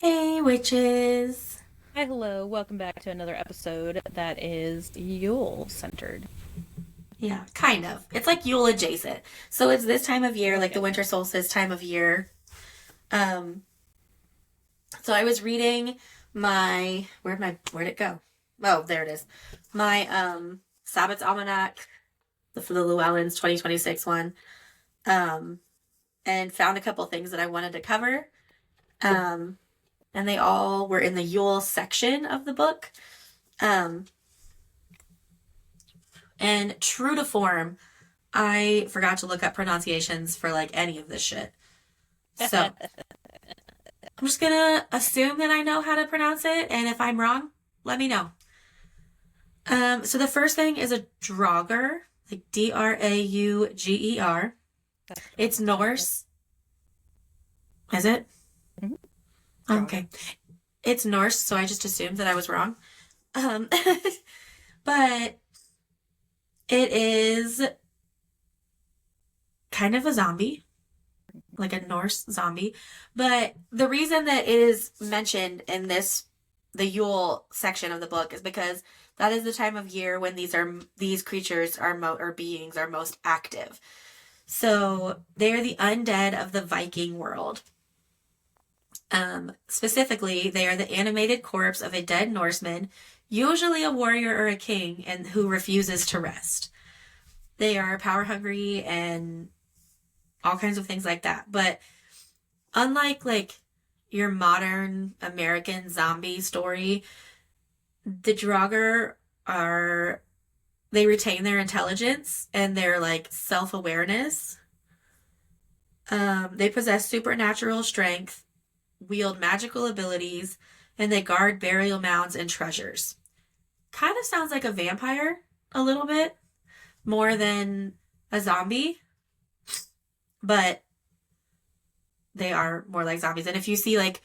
Hey, witches. Hi, hello. Welcome back to another episode that is Yule centered. Yeah, kind of. It's like Yule adjacent. So it's this time of year, like the Okay. winter solstice time of year. Um, so I was reading where'd it go? Oh, there it is. My Sabbath's Almanac, for the Llewellyn's 2026 one. Um, and found a couple things that I wanted to cover. Um, and they all were in the Yule section of the book. Um, and true to form, I forgot to look up pronunciations for like any of this shit. So I'm just gonna assume that I know how to pronounce it, and if I'm wrong, let me know. So the first thing is a Draugar, like Drauger. That's It's correct. Norse. Is it? Mhm. Draugar. Okay. It's Norse, so I just assumed that I was wrong. Um, but it is kind of a zombie, like a Norse zombie. But the reason that it is mentioned in the Yule section of the book is because that is the time of year when these creatures or beings are most active. So they are the undead of the Viking world. Specifically, they are the animated corpse of a dead Norseman, usually a warrior or a king, and who refuses to rest. They are power hungry and all kinds of things like that. But unlike like your modern American zombie story, the Draugr are they retain their intelligence and their like self-awareness. They possess supernatural strength, wield magical abilities, and they guard burial mounds and treasures. Kind of sounds like a vampire a little bit more than a zombie, but they are more like zombies. And if you see like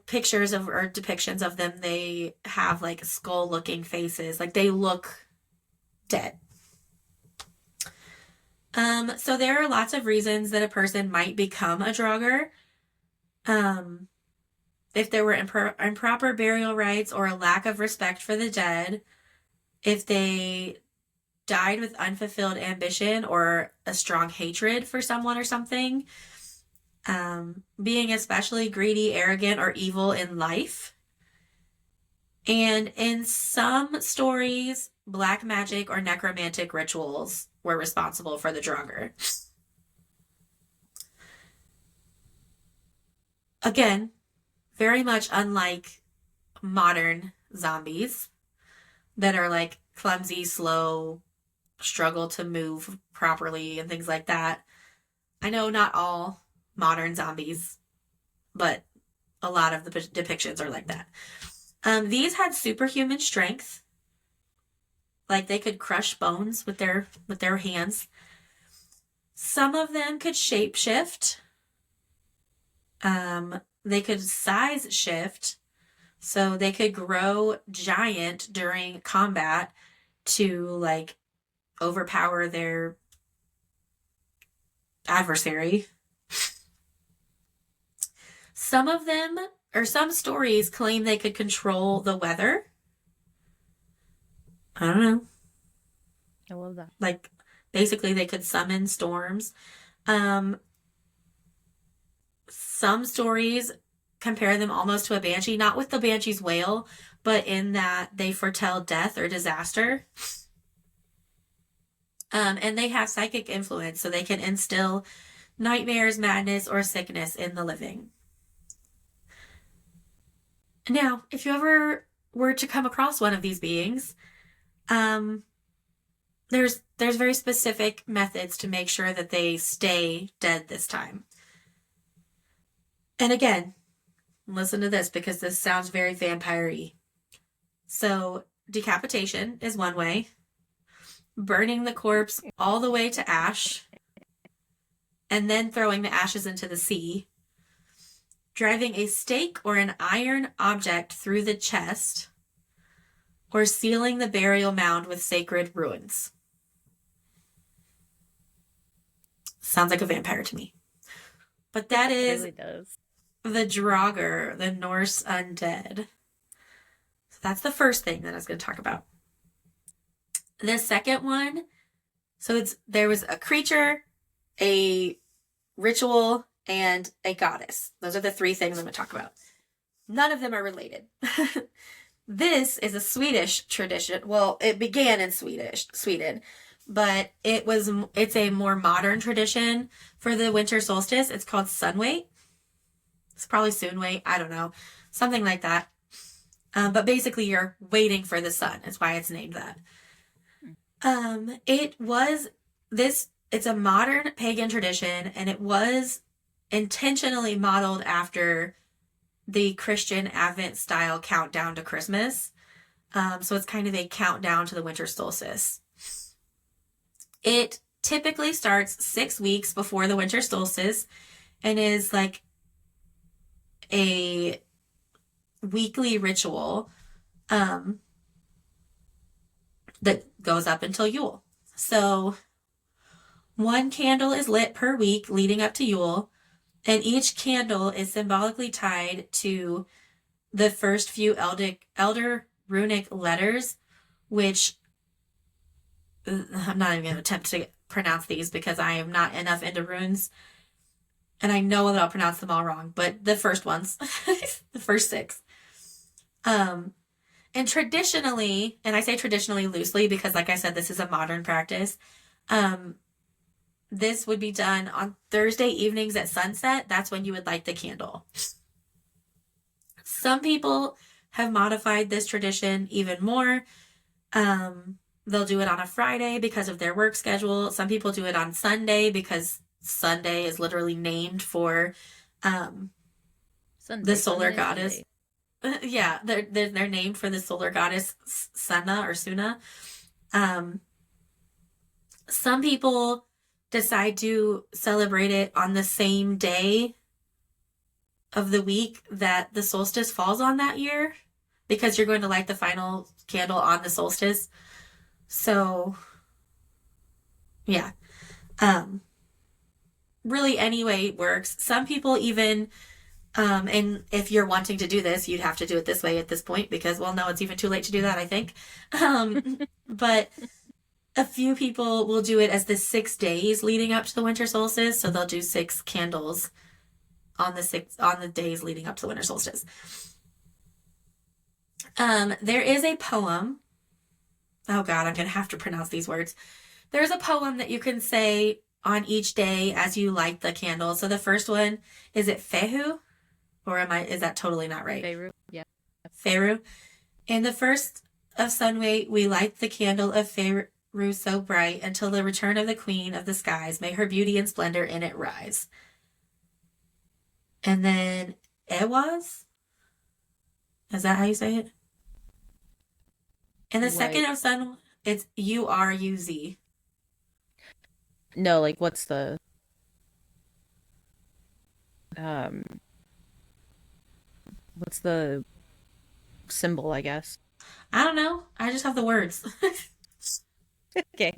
pictures of or depictions of them, they have like skull looking faces, like they look dead. So there are lots of reasons that a person might become a drugger. um if there were improper burial rites or a lack of respect for the dead, if they died with unfulfilled ambition or a strong hatred for someone or something, being especially greedy, arrogant, or evil in life. And in some stories, black magic or necromantic rituals were responsible for the drugger. Again, very much unlike modern zombies that are like clumsy, slow, struggle to move properly, and things like that. I know not all modern zombies, but a lot of the depictions are like that. These had superhuman strength, like they could crush bones with their hands. Some of them could shapeshift. They could size shift, so they could grow giant during combat to like overpower their adversary. Some of them, or some stories, claim they could control the weather. I don't know. I love that. Like, basically, they could summon storms. Um, some stories compare them almost to a banshee, not with the banshee's wail, but in that they foretell death or disaster. And they have psychic influence, so they can instill nightmares, madness, or sickness in the living. Now, if you ever were to come across one of these beings, um, there's very specific methods to make sure that they stay dead this time. And again, listen to this because this sounds very vampire-y. So, decapitation is one way, burning the corpse all the way to ash, and then throwing the ashes into the sea, driving a stake or an iron object through the chest, or sealing the burial mound with sacred ruins. Sounds like a vampire to me. But that It is really does. the Draugar, the Norse undead. So that's the first thing that I was going to talk about. The second one, so there was a creature, a ritual, and a goddess. Those are the three things I'm going to talk about. None of them are related. This is a Swedish tradition. Well, it began in Sweden, but it's a more modern tradition for the winter solstice. It's called Sunwait. It's probably Sunwait. I don't know. Something like that. But basically you're waiting for the sun. That's why it's named that. It's a modern pagan tradition, and it was intentionally modeled after the Christian Advent style countdown to Christmas. So it's kind of a countdown to the winter solstice. It typically starts 6 weeks before the winter solstice and is like a weekly ritual that goes up until Yule. So 1 candle is lit per week leading up to Yule, and each candle is symbolically tied to the first few elder runic letters, which I'm not even going to attempt to pronounce these because I am not enough into runes. And I know that I'll pronounce them all wrong, but the first ones, the first 6. And traditionally, and I say traditionally loosely because like I said, this is a modern practice. This would be done on Thursday evenings at sunset. That's when you would light the candle. Some people have modified this tradition even more. They'll do it on a Friday because of their work schedule. Some people do it on Sunday because Sunday is literally named for the solar goddess. Yeah, they're named for the solar goddess Sedna or Suna. Some people decide to celebrate it on the same day of the week that the solstice falls on that year because you're going to light the final candle on the solstice. So, yeah. Really any way works. Some people even, and if you're wanting to do this, you'd have to do it this way at this point because, well, no, it's even too late to do that, I think. But a few people will do it as the 6 days leading up to the winter solstice. So they'll do 6 candles on the days leading up to the winter solstice. There is a poem. Oh God, I'm going to have to pronounce these words. There's a poem that you can say on each day as you light the candle. So the first one, is it Fehu? Or is that totally not right? Feru, yeah. Feru. In the first of Sunwait, we light the candle of Feru so bright until the return of the queen of the skies. May her beauty and splendor in it rise. And then Ewaz? Is that how you say it? And the second of Sun, it's Uruz. No, like what's the symbol, I guess? I don't know. I just have the words. Okay.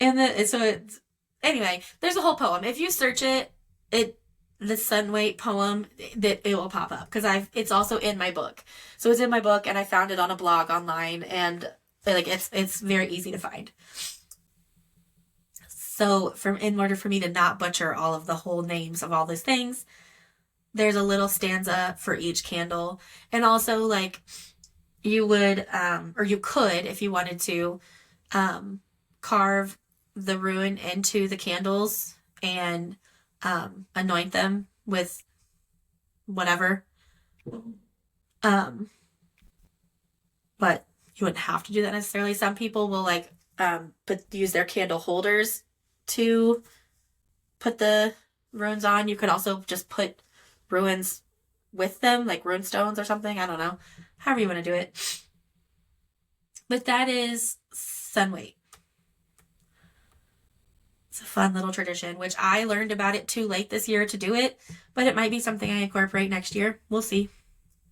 And so it's anyway, there's a whole poem. If you search it, the Sunwait poem, that it will pop up because it's also in my book. So it's in my book and I found it on a blog online and like it's very easy to find. So in order for me to not butcher all of the whole names of all these things, there's a little stanza for each candle. And also like you would, or you could, if you wanted to, carve the rune into the candles and anoint them with whatever. But you wouldn't have to do that necessarily. Some people will use their candle holders to put the runes on. You could also just put runes with them, like rune stones or something. I don't know. However you want to do it. But that is Sunwait. It's a fun little tradition, which I learned about it too late this year to do it, but it might be something I incorporate next year. We'll see.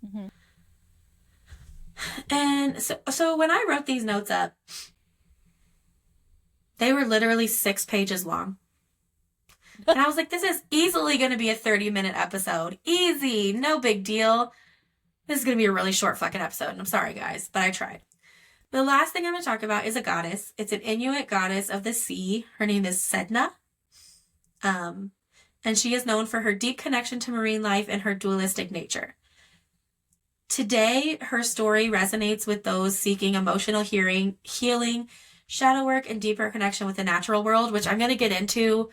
Mm-hmm. And so when I wrote these notes up, they were literally 6 pages long. And I was like, this is easily going to be a 30-minute episode. Easy. No big deal. This is going to be a really short fucking episode. And I'm sorry, guys, but I tried. The last thing I'm going to talk about is a goddess. It's an Inuit goddess of the sea. Her name is Sedna. And she is known for her deep connection to marine life and her dualistic nature. Today, her story resonates with those seeking emotional healing, shadow work, and deeper connection with the natural world, which I'm going to get into,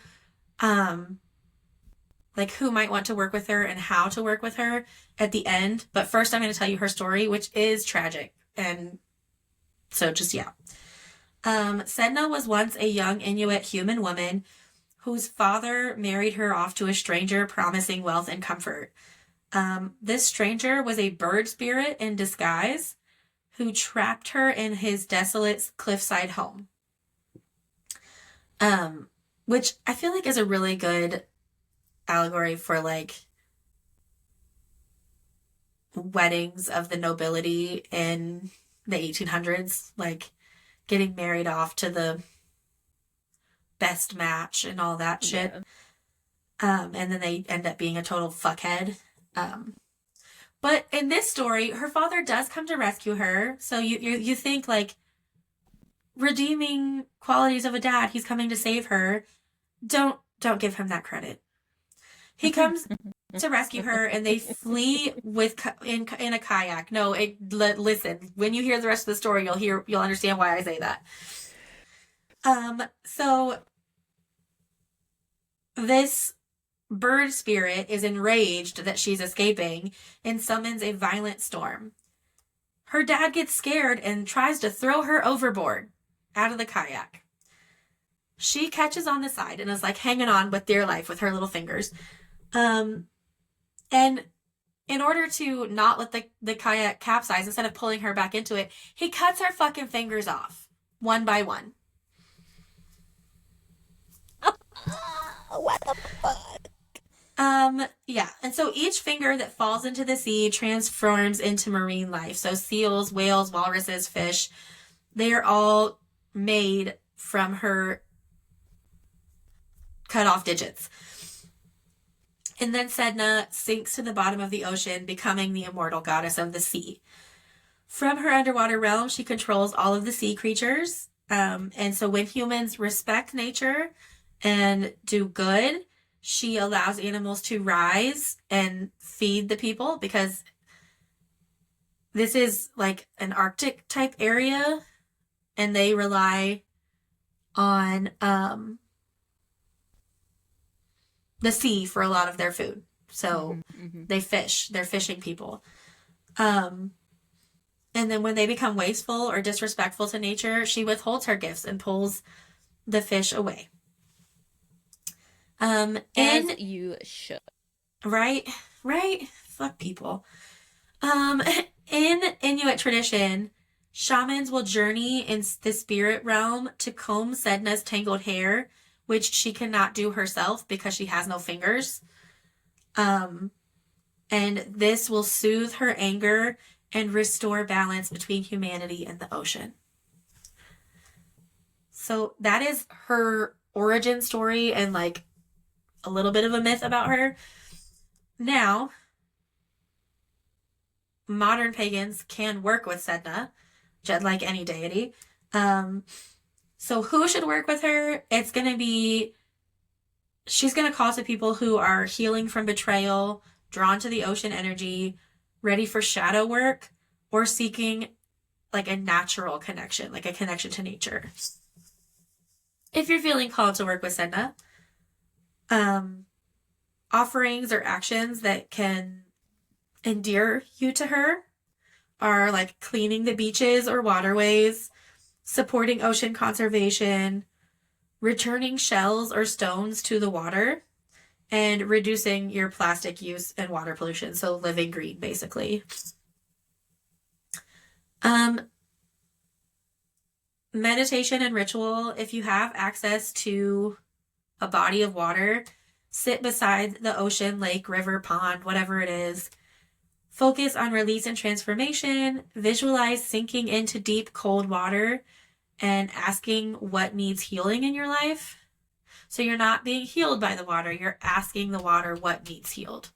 like who might want to work with her and how to work with her at the end. But first, I'm going to tell you her story, which is tragic. And so just, yeah. Sedna was once a young Inuit human woman whose father married her off to a stranger promising wealth and comfort. This stranger was a bird spirit in disguise who trapped her in his desolate cliffside home. Which I feel like is a really good allegory for like weddings of the nobility in the 1800s, like getting married off to the best match and all that shit. Yeah. And then they end up being a total fuckhead. But in this story, her father does come to rescue her. So you think like redeeming qualities of a dad, he's coming to save her. Don't give him that credit. He comes to rescue her, and they flee in a kayak. No, listen. When you hear the rest of the story, you'll understand why I say that. So this bird spirit is enraged that she's escaping and summons a violent storm. Her dad gets scared and tries to throw her overboard out of the kayak. She catches on the side and is like hanging on with dear life with her little fingers. And in order to not let the kayak capsize, instead of pulling her back into it, he cuts her fucking fingers off one by one. What the fuck? Yeah. And so each finger that falls into the sea transforms into marine life. So seals, whales, walruses, fish, they are all made from her cut off digits. And then Sedna sinks to the bottom of the ocean, becoming the immortal goddess of the sea. From her underwater realm, she controls all of the sea creatures. And so when humans respect nature and do good, she allows animals to rise and feed the people, because this is like an Arctic type area and they rely on the sea for a lot of their food. So they fish. They're fishing people. And then when they become wasteful or disrespectful to nature, she withholds her gifts and pulls the fish away. As you should. Right? Fuck people. In Inuit tradition, shamans will journey in the spirit realm to comb Sedna's tangled hair, which she cannot do herself because she has no fingers. And this will soothe her anger and restore balance between humanity and the ocean. So that is her origin story and like a little bit of a myth about her. Now, modern pagans can work with Sedna, just like any deity. So who should work with her? She's going to call to people who are healing from betrayal, drawn to the ocean energy, ready for shadow work, or seeking like a natural connection, like a connection to nature. If you're feeling called to work with Sedna, offerings or actions that can endear you to her are like cleaning the beaches or waterways, supporting ocean conservation, returning shells or stones to the water, and reducing your plastic use and water pollution. So living green, basically. Meditation and ritual. If you have access to a body of water, sit beside the ocean, lake, river, pond, whatever it is. Focus on release and transformation. Visualize sinking into deep, cold water and asking what needs healing in your life. So you're not being healed by the water, you're asking the water what needs healed.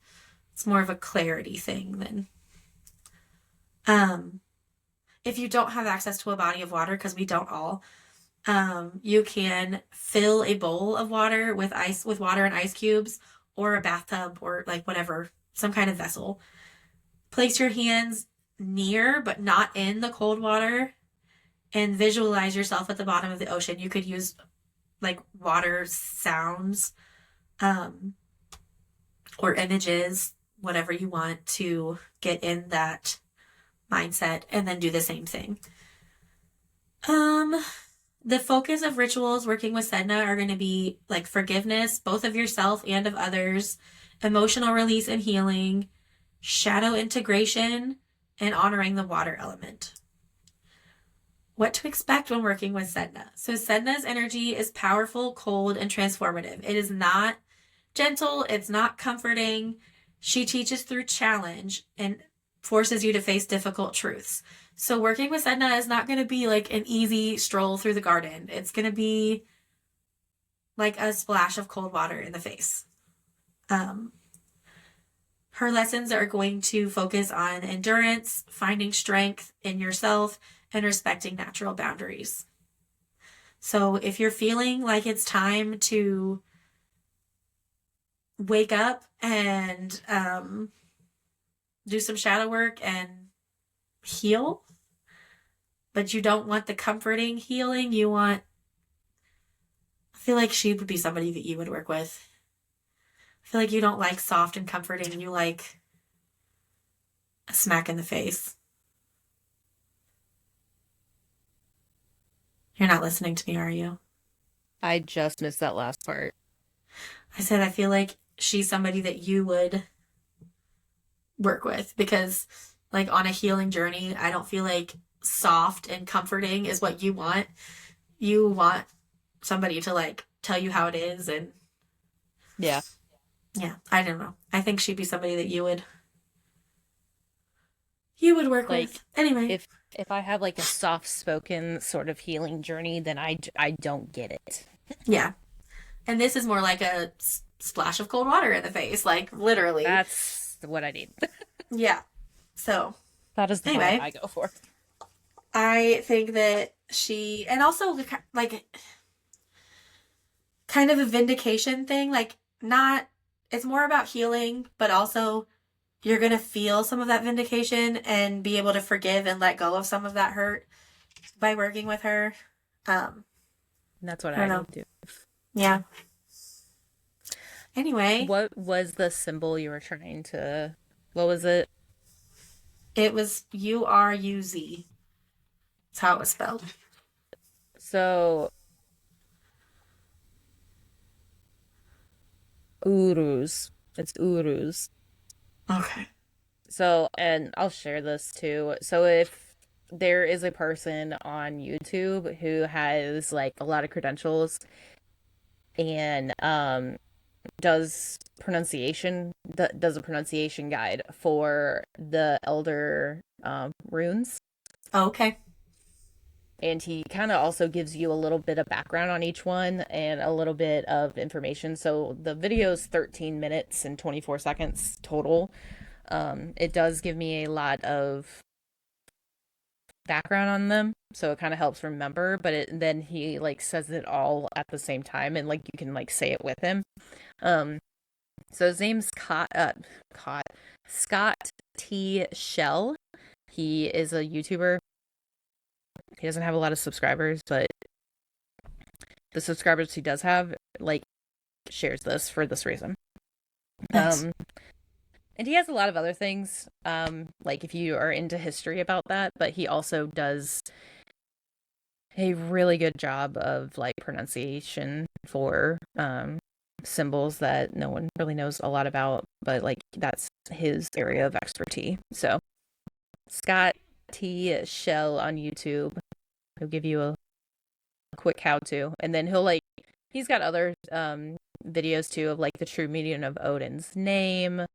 It's more of a clarity thing than um if you don't have access to a body of water, because we don't all, you can fill a bowl of water with water and ice cubes, or a bathtub, or like whatever, some kind of vessel. Place your hands near but not in the cold water and visualize yourself at the bottom of the ocean. You could use like water sounds, um, or images, whatever you want to get in that mindset, and then do the same thing. The focus of rituals working with Sedna are going to be like forgiveness, both of yourself and of others, emotional release and healing, shadow integration, and honoring the water element. What to expect when working with Sedna. So Sedna's energy is powerful, cold, and transformative. It is not gentle. It's not comforting. She teaches through challenge and forces you to face difficult truths. So working with Sedna is not going to be like an easy stroll through the garden. It's going to be like a splash of cold water in the face. Her lessons are going to focus on endurance, finding strength in yourself, and respecting natural boundaries. So if you're feeling like it's time to wake up and do some shadow work and heal, but you don't want the comforting healing, I feel like she would be somebody that you would work with. I feel like you don't like soft and comforting, you like a smack in the face. You're not listening to me, are you? I just missed that last part. I said I feel like she's somebody that you would work with, because like on a healing journey, I don't feel like soft and comforting is what you want. You want somebody to like tell you how it is, and Yeah. I don't know. I think she'd be somebody that you would work Like, with. Anyway, if I have like a soft-spoken sort of healing journey, then I don't get it. yeah. And this is more like a splash of cold water in the face, like literally. That's what I need. Yeah. So, That is the anyway, vibe I go for. I think that and also like kind of a vindication thing, like not, it's more about healing, but also you're going to feel some of that vindication and be able to forgive and let go of some of that hurt by working with her. That's what I don't I know. need to. Yeah. Anyway, What was the symbol you were trying to? What was it? it was Uruz. That's how it was spelled. So, Uruz. It's Uruz. Okay. So, and I'll share this too. So, if there is a person on YouTube who has like a lot of credentials and does a pronunciation guide for the elder runes, Okay. and he kind of also gives you a little bit of background on each one and a little bit of information. So the video is 13 minutes and 24 seconds total. It does give me a lot of background on them, so it kind of helps remember, but then he like says it all at the same time, and like you can like say it with him. So his name's Scott T. Shell. He is a YouTuber. He doesn't have a lot of subscribers, but the subscribers he does have, like, shares this for this reason. Nice. And he has a lot of other things, like if you are into history about that, but he also does a really good job of like pronunciation for symbols that no one really knows a lot about, but like that's his area of expertise. So Scott T. Shell on YouTube, he'll give you a quick how-to, and then he's got other videos too of like the true meaning of Odin's name,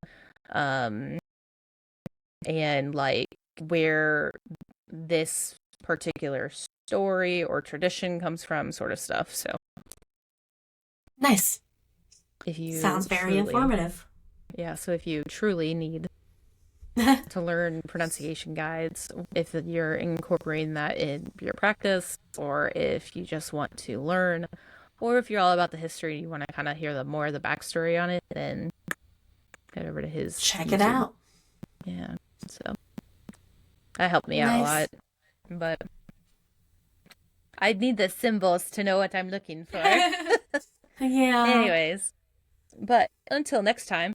and like where this particular story or tradition comes from, sort of stuff. So Nice. If you Sounds very truly, informative. yeah, so if you truly need to learn pronunciation guides, if you're incorporating that in your practice, or if you just want to learn, or if you're all about the history, you want to kind of hear more of the backstory on it, then head over to his Check YouTube. it out. Yeah, so that helped me out a Nice. lot, but I need the symbols to know what I'm looking for. Yeah. Anyways, but until next time.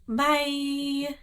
Bye.